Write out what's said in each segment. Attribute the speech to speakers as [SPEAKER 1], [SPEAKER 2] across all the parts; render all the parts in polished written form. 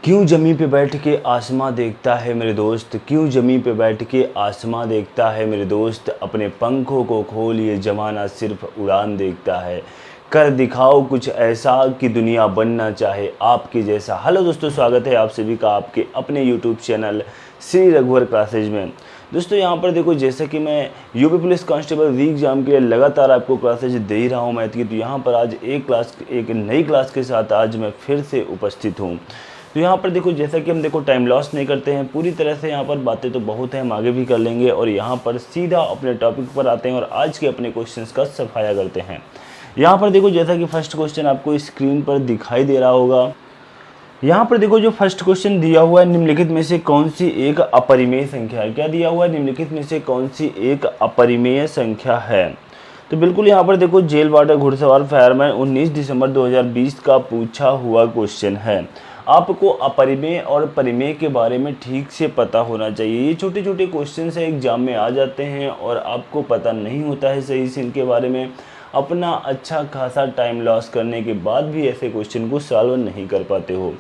[SPEAKER 1] क्यों ज़मीं पे बैठ के आसमां देखता है मेरे दोस्त, क्यों ज़मीं पे बैठ के आसमां देखता है मेरे दोस्त, अपने पंखों को खोल ये ज़माना सिर्फ उड़ान देखता है, कर दिखाओ कुछ ऐसा कि दुनिया बनना चाहे आपके जैसा। हेलो दोस्तों, स्वागत है आप सभी का आपके अपने यूट्यूब चैनल श्री रघुवर क्लासेज में। दोस्तों यहाँ पर देखो, जैसा कि मैं यूपी पुलिस कांस्टेबल री एग्जाम के लिए लगातार आपको क्लासेज दे ही रहा हूँ मैथ की, तो यहाँ पर आज एक नई क्लास के साथ आज मैं फिर से उपस्थित हूँ। तो यहाँ पर देखो, जैसा कि हम देखो टाइम लॉस नहीं करते हैं पूरी तरह से, यहाँ पर बातें तो बहुत हैं, हम आगे भी कर लेंगे और यहाँ पर सीधा अपने टॉपिक पर आते हैं और आज के अपने क्वेश्चंस का सफाया करते हैं। यहाँ पर देखो, जैसा कि फर्स्ट क्वेश्चन आपको स्क्रीन पर दिखाई दे रहा होगा। यहाँ पर देखो, जो फर्स्ट क्वेश्चन दिया हुआ है, निम्नलिखित में से कौन सी एक अपरिमेय संख्या है। क्या दिया हुआ है? निम्नलिखित में से कौन सी एक अपरिमेय संख्या है। तो बिल्कुल यहाँ पर देखो, जेल वार्डर घुड़सवार फायरमैन 19 दिसंबर 2020 का पूछा हुआ क्वेश्चन है। आपको अपरिमेय और परिमेय के बारे में ठीक से पता होना चाहिए। ये छोटे छोटे क्वेश्चन से एग्जाम में आ जाते हैं और आपको पता नहीं होता है सही से इनके बारे में। अपना अच्छा खासा टाइम लॉस करने के बाद भी ऐसे क्वेश्चन को सॉल्व नहीं कर पाते हो।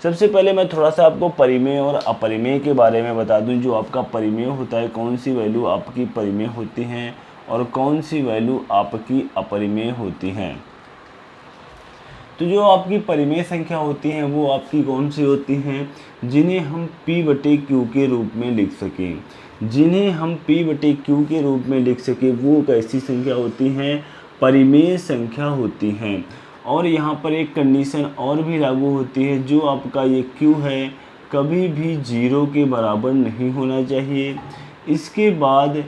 [SPEAKER 1] सबसे पहले मैं थोड़ा सा आपको परिमेय और अपरिमेय के बारे में बता दूं। जो आपका परिमेय होता है, कौन सी वैल्यू आपकी परिमेय होती हैं और कौन सी वैल्यू आपकी अपरिमेय होती हैं। तो जो आपकी परिमेय संख्या होती हैं वो आपकी कौन सी होती हैं, जिन्हें हम P/Q के रूप में लिख सकें। जिन्हें हम P/Q के रूप में लिख सकें वो कैसी संख्या होती हैं? परिमेय संख्या होती हैं। और यहाँ पर एक कंडीशन और भी लागू होती है, जो आपका ये Q है कभी भी 0 के बराबर नहीं होना चाहिए। इसके बाद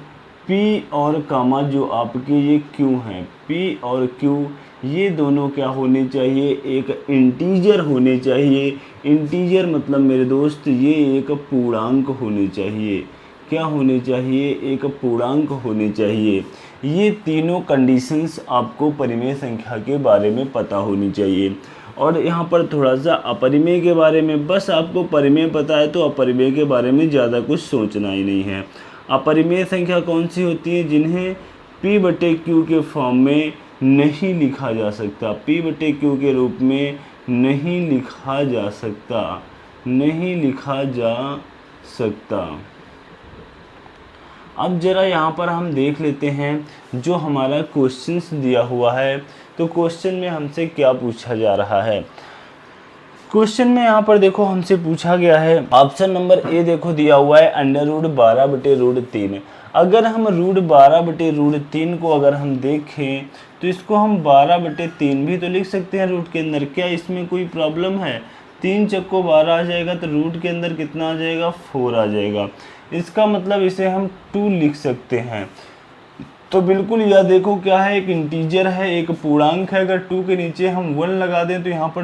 [SPEAKER 1] P और कामा जो आपके ये Q हैं, P और Q ये दोनों क्या होने चाहिए? एक इंटीजर होने चाहिए। इंटीजर मतलब मेरे दोस्त ये एक पूर्णांक होने चाहिए। क्या होने चाहिए? एक पूर्णांक होने चाहिए। ये तीनों कंडीशंस आपको परिमेय संख्या के बारे में पता होनी चाहिए। और यहाँ पर थोड़ा सा अपरिमेय के बारे में, बस आपको परिमेय पता है तो अपरिमेय के बारे में ज़्यादा कुछ सोचना ही नहीं है। अपरिमेय संख्या कौन सी होती है? जिन्हें P/Q के फॉर्म में नहीं लिखा जा सकता। P/Q के रूप में नहीं लिखा जा सकता, नहीं लिखा जा सकता। अब जरा यहाँ पर हम देख लेते हैं जो हमारा क्वेश्चंस दिया हुआ है। तो क्वेश्चन में हमसे क्या पूछा जा रहा है। क्वेश्चन में यहाँ पर देखो हमसे पूछा गया है, ऑप्शन नंबर ए देखो दिया हुआ है √12/√3। अगर हम √12/√3 को अगर हम देखें तो इसको हम 12/3 भी तो लिख सकते हैं रूट के अंदर। क्या इसमें कोई प्रॉब्लम है? 3 चक्को 12 आ जाएगा तो रूट के अंदर कितना आ जाएगा? 4 आ जाएगा। इसका मतलब इसे हम 2 लिख सकते हैं। तो बिल्कुल यह देखो क्या है, एक इंटीजर है, एक पूर्णांक है। अगर 2 के नीचे हम 1 लगा दें तो यहाँ पर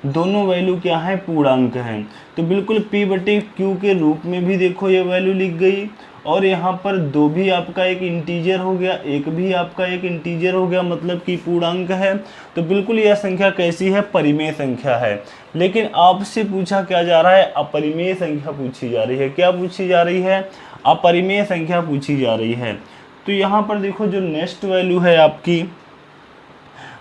[SPEAKER 1] दोनों वैल्यू क्या है? पूर्णांक हैं। तो बिल्कुल P/Q के रूप में भी देखो ये वैल्यू लिख गई और यहाँ पर 2 भी आपका एक इंटीजर हो गया, 1 भी आपका एक इंटीजर हो गया, मतलब कि पूर्णांक है। तो बिल्कुल यह संख्या कैसी है? परिमेय संख्या है। लेकिन आपसे पूछा क्या जा रहा है? अपरिमेय संख्या पूछी जा रही है। क्या पूछी जा रही है? अपरिमेय संख्या पूछी जा रही है। तो यहाँ पर देखो, जो नेक्स्ट वैल्यू है आपकी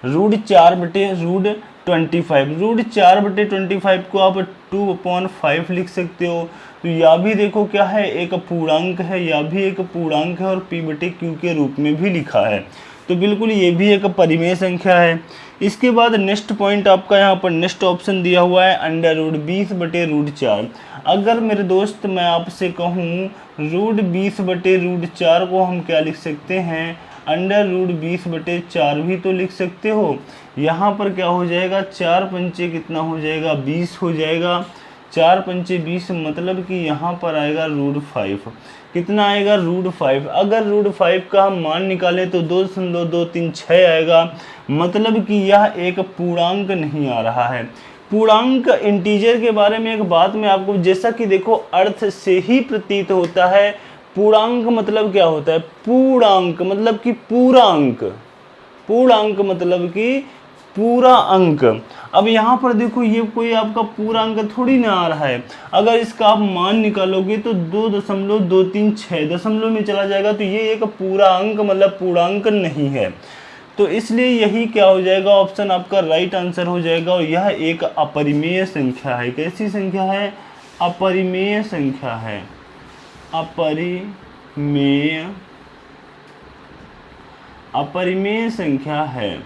[SPEAKER 1] √4/√25। √4/25 को आप 2/5 लिख सकते हो। तो यह भी देखो क्या है? एक पूर्णांक है, यह भी एक पूर्णांक है और P/Q के रूप में भी लिखा है। तो बिल्कुल ये भी एक परिमेय संख्या है। इसके बाद नेक्स्ट पॉइंट आपका यहाँ पर नेक्स्ट ऑप्शन दिया हुआ है √20/√4। अगर मेरे दोस्त मैं आपसे कहूँ √20/√4 को हम क्या लिख सकते हैं? √20/4 भी तो लिख सकते हो। यहाँ पर क्या हो जाएगा? 4 पंचे कितना हो जाएगा? 20 हो जाएगा। 4 पंचे 20 मतलब कि यहाँ पर आएगा √5। कितना आएगा? √5। अगर √5 का हम मान निकालें तो 2.236 आएगा, मतलब कि यह एक पूर्णांक नहीं आ रहा है। पूर्णांक इंटीजर के बारे में एक बात मैं आपको, जैसा कि देखो अर्थ से ही प्रतीत होता है। पूर्णांक मतलब क्या होता है? पूर्णांक मतलब कि पूरा अंक। पूर्णांक मतलब कि पूरा अंक। अब यहाँ पर देखो, ये कोई आपका पूरा अंक थोड़ी ना आ रहा है। अगर इसका आप मान निकालोगे तो 2.236 दशमलव में चला जाएगा, तो ये एक पूरा अंक मतलब पूर्णांक नहीं है। तो इसलिए यही क्या हो जाएगा, ऑप्शन आपका राइट आंसर हो जाएगा। और यह एक अपरिमेय संख्या है। कैसी संख्या है? अपरिमेय संख्या है। अपरिमेय संख्या है।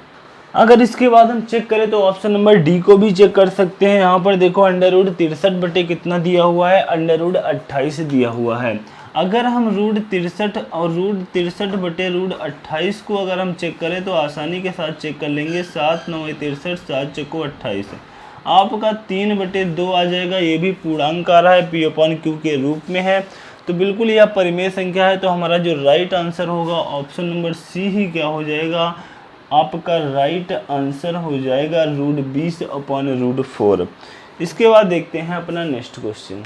[SPEAKER 1] अगर इसके बाद हम चेक करें तो ऑप्शन नंबर डी को भी चेक कर सकते हैं। यहाँ पर देखो √63 बटे कितना दिया हुआ है, √28 दिया हुआ है। अगर हम √63 और √63 बटे √28 को अगर हम चेक करें तो आसानी के साथ चेक कर लेंगे। 7 9 63, 7 चौको 28, आपका 3/2 आ जाएगा। ये भी पूर्णांक आ रहा है, P/Q के रूप में है। तो बिल्कुल यह परिमेय संख्या है। तो हमारा जो राइट आंसर होगा ऑप्शन नंबर सी ही क्या हो जाएगा, आपका राइट आंसर हो जाएगा √20/4। इसके बाद देखते हैं अपना नेक्स्ट क्वेश्चन।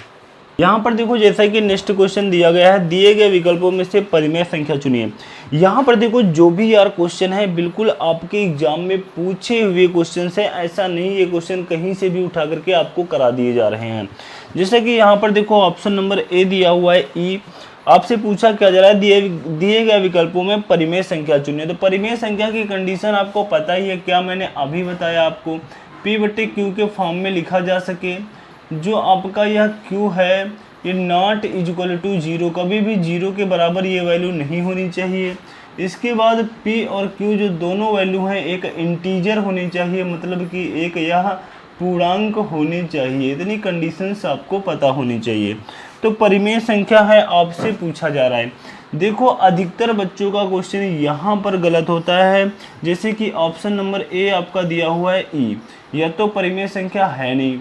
[SPEAKER 1] यहाँ पर देखो जैसा कि नेक्स्ट क्वेश्चन दिया गया है, दिए गए विकल्पों में से परिमेय संख्या चुनिए। यहाँ पर देखो जो भी यार क्वेश्चन है बिल्कुल आपके एग्जाम में पूछे हुए क्वेश्चन है। ऐसा नहीं ये क्वेश्चन कहीं से भी उठा करके आपको करा दिए जा रहे हैं। जैसे कि यहाँ पर देखो ऑप्शन नंबर ए दिया हुआ है ई, आपसे पूछा क्या जा रहा है, दिए गए विकल्पों में परिमेय संख्या चुनिए। तो परिमेय संख्या की कंडीशन आपको पता ही है, क्या मैंने अभी बताया आपको, P/Q के फॉर्म में लिखा जा सके। जो आपका यह Q है ये नॉट इक्वल टू 0, कभी भी 0 के बराबर ये वैल्यू नहीं होनी चाहिए। इसके बाद P और Q जो दोनों वैल्यू हैं एक इंटीजर होनी चाहिए, मतलब कि एक यह पूर्णांक होनी चाहिए। इतनी कंडीशंस आपको पता होनी चाहिए। तो परिमेय संख्या है आपसे पूछा जा रहा है। देखो अधिकतर बच्चों का क्वेश्चन यहाँ पर गलत होता है। जैसे कि ऑप्शन नंबर ए आपका दिया हुआ है ई, यह तो परिमेय संख्या है नहीं।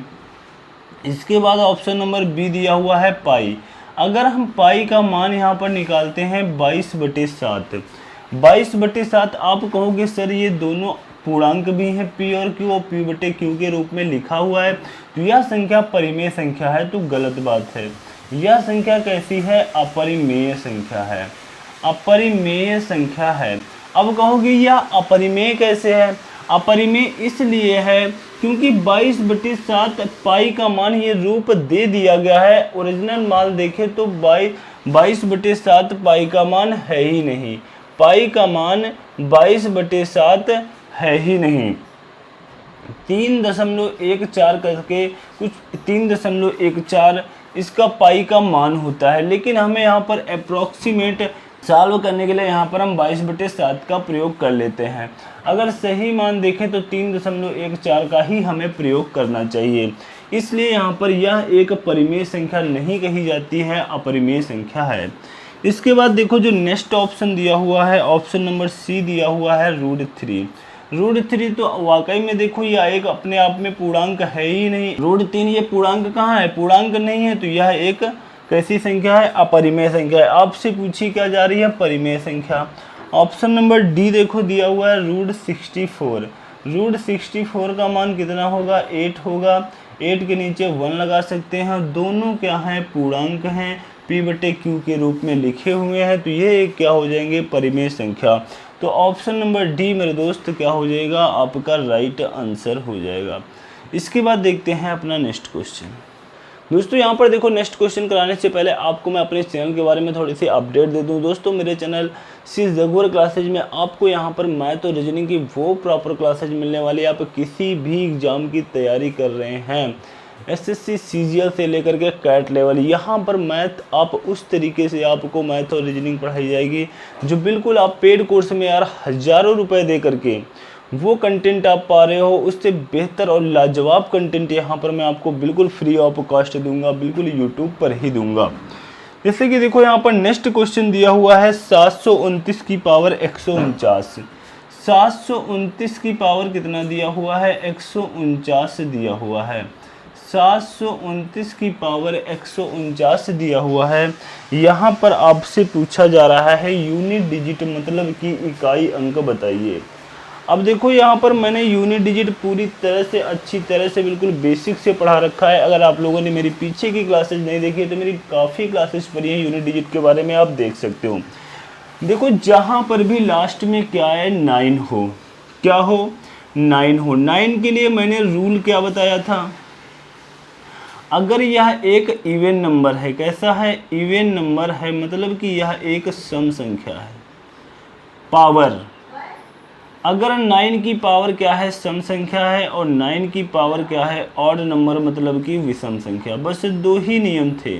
[SPEAKER 1] इसके बाद ऑप्शन नंबर बी दिया हुआ है पाई। अगर हम पाई का मान यहाँ पर निकालते हैं 22/7, 22/7 आप कहोगे सर ये दोनों पूर्णांक भी हैं, P और Q, और P/Q के रूप में लिखा हुआ है, तो यह संख्या परिमेय संख्या है। तो गलत बात है। यह संख्या कैसी है? अपरिमेय संख्या है। अपरिमेय संख्या है। अब कहोगे यह अपरिमेय कैसे है? अपरिमेय इसलिए है क्योंकि 22/7 पाई का मान ये रूप दे दिया गया है। ओरिजिनल मान देखें तो 22/7 पाई का मान है ही नहीं। पाई का मान 22/7 है ही नहीं। 3.14 करके कुछ 3.14 इसका पाई का मान होता है। लेकिन हमें यहाँ पर अप्रॉक्सीमेट सॉल्व करने के लिए यहाँ पर हम 22/7 का प्रयोग कर लेते हैं। अगर सही मान देखें तो 3.14 का ही हमें प्रयोग करना चाहिए। इसलिए यहाँ पर यह एक परिमेय संख्या नहीं कही जाती है, अपरिमेय संख्या है। इसके बाद देखो जो नेक्स्ट ऑप्शन दिया हुआ है, ऑप्शन नंबर सी दिया हुआ है √3। √3 तो वाकई में देखो यह एक अपने आप में पूर्णांक है ही नहीं। √3 ये पूर्णांक कहाँ है? पूर्णांक नहीं है। तो यह एक कैसी संख्या है? अपरिमेय संख्या है। आपसे पूछी क्या जा रही है? परिमेय संख्या। ऑप्शन नंबर डी देखो दिया हुआ है √64। √64 का मान कितना होगा? 8 होगा। 8 के नीचे 1 लगा सकते हैं। दोनों क्या हैं? पूर्णांक हैं, P/Q के रूप में लिखे हुए हैं। तो ये क्या हो जाएंगे? परिमेय संख्या। तो ऑप्शन नंबर डी मेरे दोस्त क्या हो जाएगा? आपका राइट आंसर हो जाएगा। इसके बाद देखते हैं अपना नेक्स्ट क्वेश्चन। दोस्तों यहाँ पर देखो नेक्स्ट क्वेश्चन कराने से पहले आपको मैं अपने चैनल के बारे में थोड़ी सी अपडेट दे दूँ। दोस्तों मेरे चैनल सी जगुअर क्लासेज में आपको यहाँ पर मैथ और रीजनिंग की वो प्रॉपर क्लासेज मिलने वाली है। आप किसी भी एग्जाम की तैयारी कर रहे हैं, SSC CGL से लेकर के कैट लेवल, यहाँ पर मैथ आप उस तरीके से आपको मैथ और रीजनिंग पढ़ाई जाएगी जो बिल्कुल आप पेड कोर्स में यार हज़ारों रुपए दे करके वो कंटेंट आप पा रहे हो, उससे बेहतर और लाजवाब कंटेंट यहाँ पर मैं आपको बिल्कुल फ्री ऑफ कॉस्ट दूंगा, बिल्कुल यूट्यूब पर ही दूंगा। जैसे कि देखो यहाँ पर नेक्स्ट क्वेश्चन दिया हुआ है 729 की पावर 149। 729 की पावर कितना दिया हुआ है? 149 दिया हुआ है। 729 की पावर 149 दिया हुआ है। यहाँ पर आपसे पूछा जा रहा है यूनिट डिजिट मतलब कि इकाई अंक बताइए। अब देखो यहाँ पर मैंने यूनिट डिजिट पूरी तरह से अच्छी तरह से बिल्कुल बेसिक से पढ़ा रखा है। अगर आप लोगों ने मेरी पीछे की क्लासेज नहीं देखी है तो मेरी काफ़ी क्लासेस पढ़ी है यूनिट डिजिट के बारे में, आप देख सकते हो। देखो जहाँ पर भी लास्ट में क्या है? 9 हो। क्या हो? 9 हो। 9 के लिए मैंने रूल क्या बताया था? अगर यह एक इवन नंबर है, कैसा है? इवन नंबर है, मतलब कि यह एक सम संख्या है। पावर अगर 9 की पावर क्या है, सम संख्या है, और 9 की पावर क्या है, ऑड नंबर मतलब कि विषम संख्या। बस दो ही नियम थे।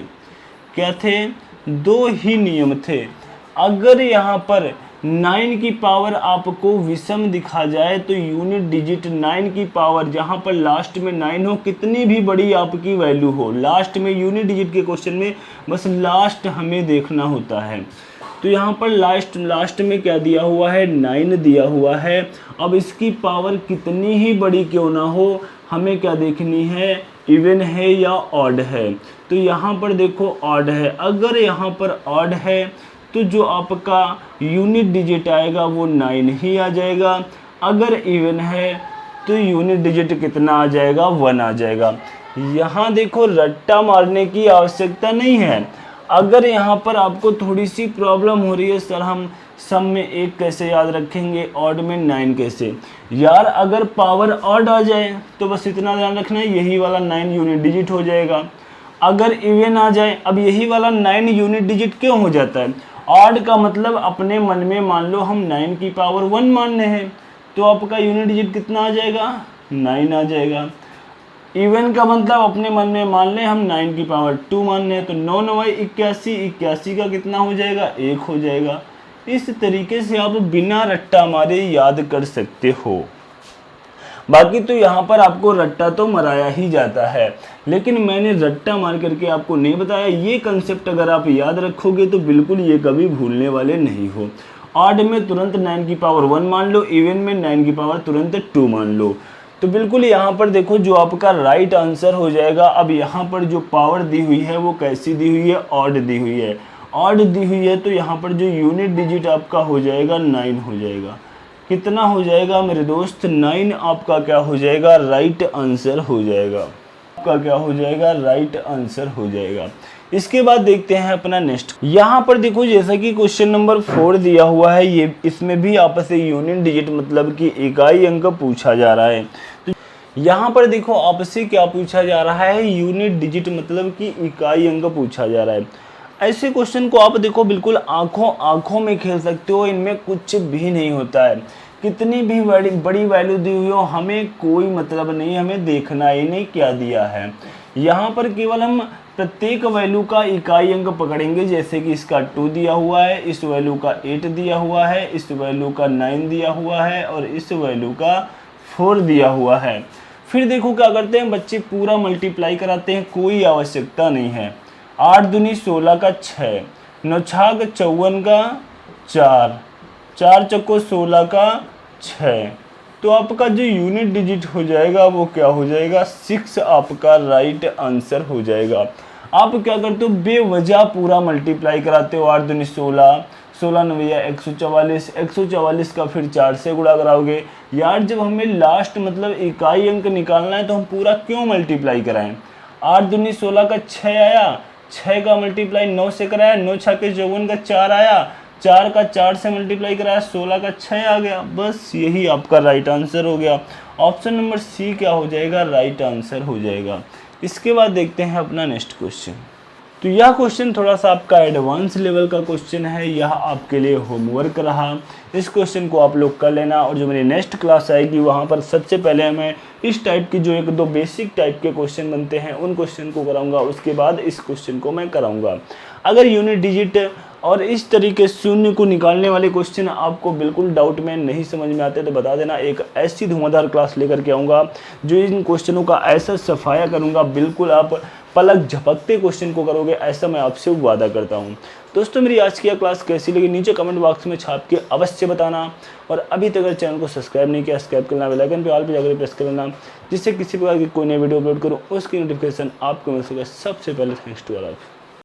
[SPEAKER 1] क्या थे? दो ही नियम थे। अगर यहाँ पर 9 की पावर आपको विषम दिखा जाए तो यूनिट डिजिट 9 की पावर, जहाँ पर लास्ट में 9 हो, कितनी भी बड़ी आपकी वैल्यू हो, लास्ट में यूनिट डिजिट के क्वेश्चन में बस लास्ट हमें देखना होता है। तो यहाँ पर लास्ट में क्या दिया हुआ है, 9 दिया हुआ है। अब इसकी पावर कितनी ही बड़ी क्यों ना हो, हमें क्या देखनी है, इवन है या ऑड है। तो यहाँ पर देखो ऑड है। अगर यहाँ पर ऑड है तो जो आपका यूनिट डिजिट आएगा वो 9 ही आ जाएगा। अगर इवन है तो यूनिट डिजिट कितना आ जाएगा, 1 आ जाएगा। यहाँ देखो रट्टा मारने की आवश्यकता नहीं है। अगर यहाँ पर आपको थोड़ी सी प्रॉब्लम हो रही है, सर हम सम में 1 कैसे याद रखेंगे, ऑड में 9 कैसे, यार अगर पावर ऑड आ जाए तो बस इतना ध्यान रखना है, यही वाला 9 यूनिट डिजिट हो जाएगा। अगर इवन आ जाए, अब यही वाला 9 यूनिट डिजिट क्यों हो जाता है, ऑड का मतलब अपने मन में मान लो हम 9 की पावर 1 मानने हैं, तो आपका यूनिट डिजिट कितना आ जाएगा, 9 आ जाएगा। इवन का मतलब अपने मन में मान लें हम 9 की पावर 2 मान रहे हैं, तो 9 9 81, 81 का कितना हो जाएगा, 1 हो जाएगा। इस तरीके से आप बिना रट्टा मारे याद कर सकते हो। बाकी तो यहाँ पर आपको रट्टा तो मराया ही जाता है, लेकिन मैंने रट्टा मार करके आपको नहीं बताया। ये कंसेप्ट अगर आप याद रखोगे तो बिल्कुल ये कभी भूलने वाले नहीं हो। ऑड में तुरंत 9 की पावर 1 मान लो, इवन में 9 की पावर तुरंत 2 मान लो। तो बिल्कुल यहाँ पर देखो जो आपका राइट आंसर हो जाएगा। अब यहाँ पर जो पावर दी हुई है वो कैसी दी हुई है, ऑड दी हुई है। ऑड दी हुई है तो यहाँ पर जो यूनिट डिजिट आपका हो जाएगा 9 हो जाएगा। कितना हो जाएगा मेरे दोस्त, 9 आपका क्या हो जाएगा, राइट आंसर हो जाएगा। आपका क्या हो जाएगा, राइट आंसर हो जाएगा। इसके बाद देखते हैं अपना नेक्स्ट। यहाँ पर देखो जैसा कि क्वेश्चन नंबर 4 दिया हुआ है, ये इसमें भी आपस से यूनिट डिजिट मतलब कि इकाई अंक पूछा जा रहा है। तो यहाँ पर देखो आपसे क्या पूछा जा रहा है, यूनिट डिजिट मतलब कि इकाई अंक पूछा जा रहा है। ऐसे क्वेश्चन को आप देखो बिल्कुल आंखों में खेल सकते हो, इनमें कुछ भी नहीं होता है। कितनी भी बड़ी वैल्यू दी हुई हो हमें कोई मतलब नहीं, हमें देखना ही नहीं क्या दिया है। यहाँ पर केवल हम प्रत्येक वैल्यू का इकाई अंक पकड़ेंगे, जैसे कि इसका 2 दिया हुआ है, इस वैल्यू का 8 दिया हुआ है, इस वैल्यू का 9 दिया हुआ है और इस वैल्यू का 4 दिया हुआ है। फिर देखो क्या करते हैं बच्चे, पूरा मल्टीप्लाई कराते हैं, कोई आवश्यकता नहीं है। 8 दूनी 16 का 6, 9 छाक 54 का 4, 4 चक्को 16 का 6। तो आपका जो यूनिट डिजिट हो जाएगा वो क्या हो जाएगा, 6 आपका राइट आंसर हो जाएगा। आप क्या करते हो, बेवजह पूरा मल्टीप्लाई कराते हो। 8 दूनी 16, 16 नवैया 144, 144 का फिर 4 से गुणा कराओगे। यार जब हमें लास्ट मतलब इकाई अंक निकालना है तो हम पूरा क्यों मल्टीप्लाई कराएं। 8 दूनी 16 का 6 आया, 6 का मल्टीप्लाई 9 से कराया, 9 छक्के 54 का 4 आया, 4 का 4 से मल्टीप्लाई कराया, 16 का 6 आ गया। बस यही आपका राइट आंसर हो गया। ऑप्शन नंबर सी क्या हो जाएगा, राइट आंसर हो जाएगा। इसके बाद देखते हैं अपना नेक्स्ट क्वेश्चन। तो यह क्वेश्चन थोड़ा सा आपका एडवांस लेवल का क्वेश्चन है, यह आपके लिए होमवर्क रहा। इस क्वेश्चन को आप लोग कर लेना और जो मेरी नेक्स्ट क्लास आएगी वहाँ पर सबसे पहले मैं इस टाइप की जो 1-2 बेसिक टाइप के क्वेश्चन बनते हैं उन क्वेश्चन को कराऊंगा, उसके बाद इस क्वेश्चन को मैं कराऊंगा। अगर यूनिट डिजिट और इस तरीके शून्य को निकालने वाले क्वेश्चन आपको बिल्कुल डाउट में नहीं समझ में आते तो बता देना, एक ऐसी धुआंधार क्लास लेकर के आऊँगा जो इन क्वेश्चनों का ऐसा सफाया करूँगा, बिल्कुल आप पलक झपकते क्वेश्चन को करोगे, ऐसा मैं आपसे वादा करता हूँ। दोस्तों मेरी आज की यह क्लास कैसी लगी नीचे कमेंट बॉक्स में छाप के अवश्य बताना, और अभी तक अगर चैनल को सब्सक्राइब नहीं किया सब्सक्राइब करना, बेल आइकन पे ऑल पे जाकर प्रेस कर लेना, जिससे किसी प्रकार की कोई नई वीडियो अपलोड करूँ उसकी नोटिफिकेशन आपको मिल सके सबसे पहले। Thanks to all.